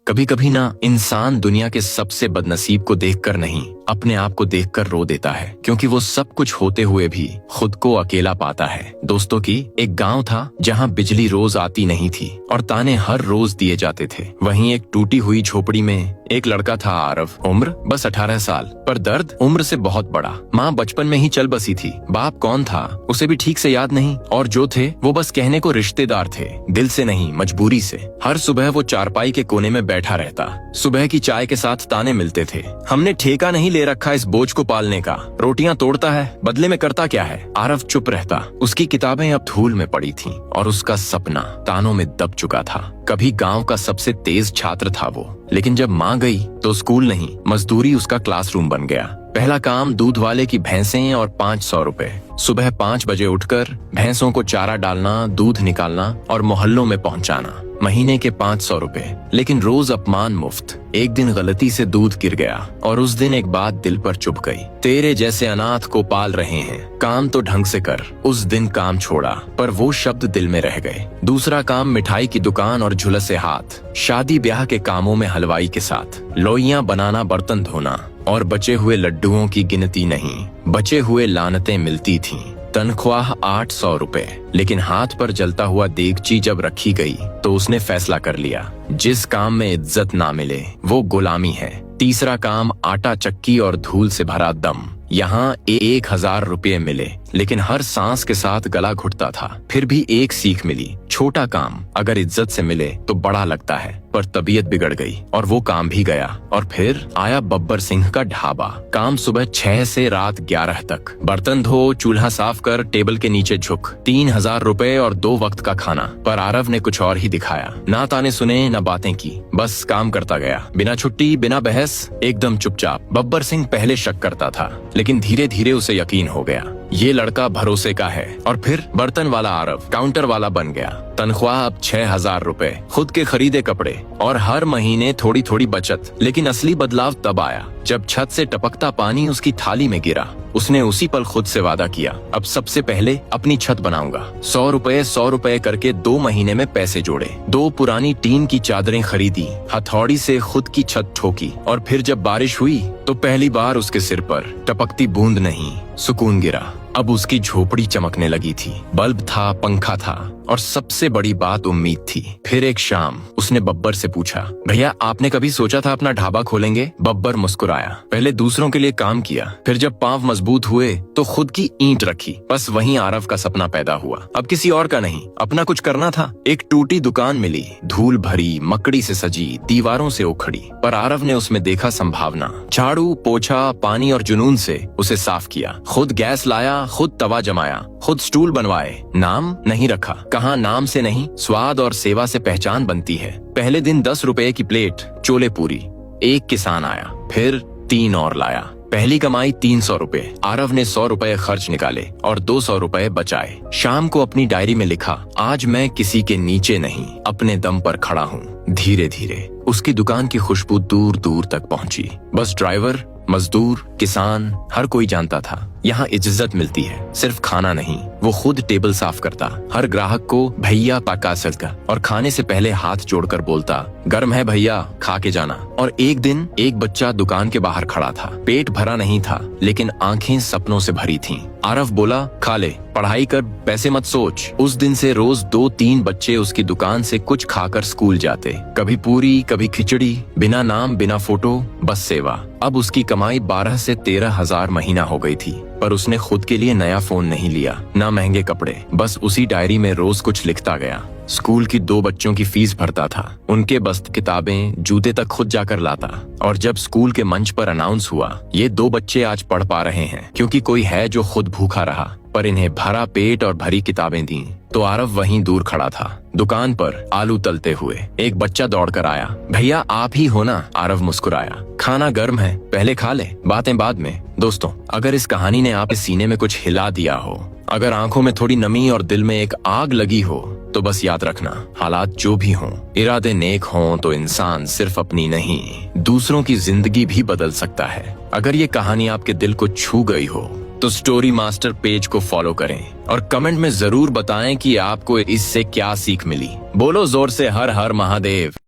कभी कभी ना इंसान दुनिया के सबसे बदनसीब को देखकर नहीं, अपने आप को देखकर रो देता है, क्योंकि वो सब कुछ होते हुए भी खुद को अकेला पाता है। दोस्तों की एक गांव था जहां बिजली रोज आती नहीं थी और ताने हर रोज दिए जाते थे। वहीं एक टूटी हुई झोपड़ी में एक लड़का था, आरव। उम्र बस 18 साल, पर दर्द उम्र से बहुत बड़ा। माँ बचपन में ही चल बसी थी। बाप कौन था उसे भी ठीक से याद नहीं, और जो थे वो बस कहने को रिश्तेदार थे, दिल से नहीं, मजबूरी से। हर सुबह वो चारपाई के कोने में बैठा रहता। सुबह की चाय के साथ ताने मिलते थे। हमने ठेका नहीं ले रखा इस बोझ को पालने का, रोटियां तोड़ता है, बदले में करता क्या है। आरव चुप रहता। उसकी किताबें अब धूल में पड़ी थीं और उसका सपना तानों में दब चुका था। कभी गांव का सबसे तेज छात्र था वो, लेकिन जब माँ गई तो स्कूल नहीं, मजदूरी उसका क्लासरूम बन गया। पहला काम दूध वाले की भैंसें और 500 रुपए। सुबह 5 बजे उठकर भैंसों को चारा डालना, दूध निकालना और मोहल्लों में पहुंचाना। महीने के 500 रुपए, लेकिन रोज अपमान मुफ्त। एक दिन गलती से दूध गिर गया और उस दिन एक बात दिल पर चुभ गई। तेरे जैसे अनाथ को पाल रहे हैं, काम तो ढंग से कर। उस दिन काम छोड़ा, पर वो शब्द दिल में रह गए। दूसरा काम मिठाई की दुकान और झुलसे हाथ, शादी ब्याह के कामों में हलवाई के साथ, लोइयां बनाना, बर्तन धोना और बचे हुए लड्डुओं की गिनती नहीं, बचे हुए लानतें मिलती थीं। तनख्वाह 800 रुपए, लेकिन हाथ पर जलता हुआ देगची जब रखी गई तो उसने फैसला कर लिया, जिस काम में इज्जत ना मिले वो गुलामी है। तीसरा काम आटा चक्की और धूल से भरा दम। यहाँ 1000 रुपये मिले, लेकिन हर सांस के साथ गला घुटता था। फिर भी एक सीख मिली, छोटा काम अगर इज्जत से मिले तो बड़ा लगता है। पर तबीयत बिगड़ गई और वो काम भी गया। और फिर आया बब्बर सिंह का ढाबा। काम सुबह 6 से रात 11 तक। बर्तन धो, चूल्हा साफ कर, टेबल के नीचे झुक। 3000 रुपए और 2 वक्त का खाना। पर आरव ने कुछ और ही दिखाया। ना ताने सुने, ना बातें की, बस काम करता गया, बिना छुट्टी, बिना बहस, एकदम चुपचाप। बब्बर सिंह पहले शक करता था, लेकिन धीरे धीरे उसे यकीन हो गया, ये लड़का भरोसे का है। और फिर बर्तन वाला आरव काउंटर वाला बन गया। तनख्वाह अब 6000 रुपए, खुद के खरीदे कपड़े और हर महीने थोड़ी थोड़ी बचत। लेकिन असली बदलाव तब आया जब छत से टपकता पानी उसकी थाली में गिरा। उसने उसी पल खुद से वादा किया, अब सबसे पहले अपनी छत बनाऊंगा। 100 रुपए करके 2 महीने में पैसे जोड़े। 2 पुरानी टीन की चादरें खरीदी, हथौड़ी से खुद की छत ठोकी। और फिर जब बारिश हुई तो पहली बार उसके सिर पर टपकती बूंद नहीं, सुकून गिरा। अब उसकी झोपड़ी चमकने लगी थी। बल्ब था, पंखा था और सबसे बड़ी बात उम्मीद थी। फिर एक शाम उसने बब्बर से पूछा, भैया आपने कभी सोचा था अपना ढाबा खोलेंगे? बब्बर मुस्कुराया। पहले दूसरों के लिए काम किया, फिर जब पांव मजबूत हुए तो खुद की ईंट रखी। बस वहीं आरव का सपना पैदा हुआ। अब किसी और का नहीं, अपना कुछ करना था। एक टूटी दुकान मिली, धूल भरी, मकड़ी से सजी, दीवारों से उखड़ी। पर आरव ने उसमें देखा संभावना। झाड़ू, पोछा, पानी और जुनून से उसे साफ किया। खुद गैस लाया, खुद तवा जमाया, खुद स्टूल बनवाए। नाम नहीं रखा। कहा नाम से नहीं, स्वाद और सेवा से पहचान बनती है। पहले दिन 10 रुपए की प्लेट, चोले पूरी। एक किसान आया, फिर 3 और लाया। पहली कमाई 300 रुपए। आरव ने 100 रुपए खर्च निकाले और 200 रुपए बचाए। शाम को अपनी डायरी में लिखा, आज मैं किसी के नीचे नहीं, अपने दम पर खड़ा हूँ। धीरे धीरे उसकी दुकान की खुशबू दूर दूर तक पहुंची। बस ड्राइवर, मजदूर, किसान, हर कोई जानता था यहाँ इज्जत मिलती है, सिर्फ खाना नहीं। वो खुद टेबल साफ करता, हर ग्राहक को भैया पाका सलका, और खाने से पहले हाथ जोड़कर बोलता, गर्म है भैया, खा के जाना। और एक दिन एक बच्चा दुकान के बाहर खड़ा था। पेट भरा नहीं था, लेकिन आंखें सपनों से भरी थीं। आरव बोला, खा ले, पढ़ाई कर, पैसे मत सोच। उस दिन से रोज 2-3 बच्चे उसकी दुकान से कुछ खाकर स्कूल जाते। कभी पूरी, कभी खिचड़ी, बिना नाम, बिना फोटो, बस सेवा। अब उसकी कमाई 12 से 13,000 महीना हो गई थी। पर उसने खुद के लिए नया फोन नहीं लिया, ना महंगे कपड़े। बस उसी डायरी में रोज कुछ लिखता गया। स्कूल की 2 बच्चों की फीस भरता था, उनके बस्त, किताबें, जूते तक खुद जाकर लाता। और जब स्कूल के मंच पर अनाउंस हुआ, ये 2 बच्चे आज पढ़ पा रहे हैं क्योंकि कोई है जो खुद भूखा रहा, पर इन्हें भरा पेट और भरी किताबें दी, तो आरव वहीं दूर खड़ा था, दुकान पर आलू तलते हुए। एक बच्चा दौड़कर आया, भैया आप ही हो ना? आरव मुस्कुराया, खाना गर्म है, पहले खा ले, बातें बाद में। दोस्तों, अगर इस कहानी ने आपके सीने में कुछ हिला दिया हो, अगर आंखों में थोड़ी नमी और दिल में एक आग लगी हो, तो बस याद रखना, हालात जो भी हों, इरादे नेक हों तो इंसान सिर्फ अपनी नहीं, दूसरों की जिंदगी भी बदल सकता है। अगर ये कहानी आपके दिल को छू गई हो तो स्टोरी मास्टर पेज को फॉलो करें और कमेंट में जरूर बताएं कि आपको इससे क्या सीख मिली। बोलो जोर से हर हर महादेव।